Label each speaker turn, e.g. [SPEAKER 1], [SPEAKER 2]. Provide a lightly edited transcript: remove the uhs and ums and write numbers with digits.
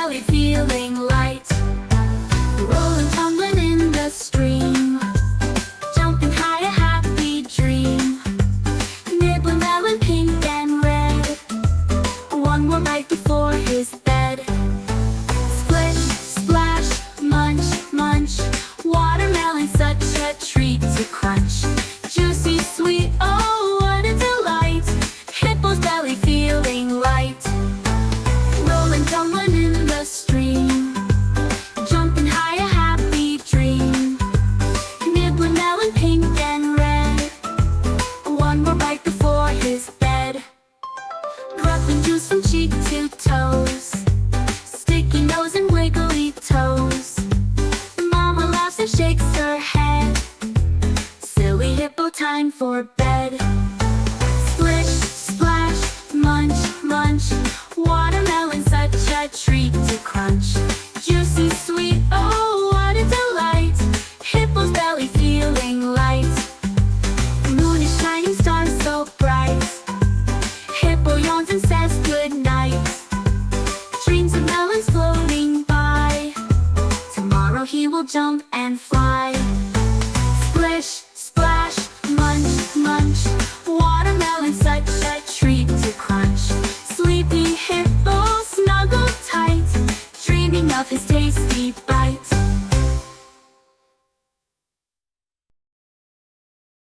[SPEAKER 1] belly feeling light. Rolling, tumbling in the stream, jumping high, a happy dream. Nibbling, melon, pink and red, one more bite before his bed. Splish, splash, munch, munch, watermelon, such a treat to crunch. Juicy, sweet, oh what a delight. Hippo's belly feeling light. Rolling, tumbling in the stream, jumping high, a happy dream. Nibbling, melon, pink and red, one more bite before his bed. Grubbing juice from cheek to toes, sticky nose and wiggly toes. Mama laughs and shakes her head. Silly hippo, time for bed. Splish, splash, munch, munch, watermelon, such a treat to crunch. Juicy, sweet, oh what a delight. Hippo's belly feeling light. Moon is shining, stars so bright. Hippo yawns and says good night. Dreams of melons floating by. Tomorrow he will jump and fly. Splish, splash, munch, munch, watermelon, such a treat to crunch. Sleepy hippo snuggled tight, dreaming of his tasty bite.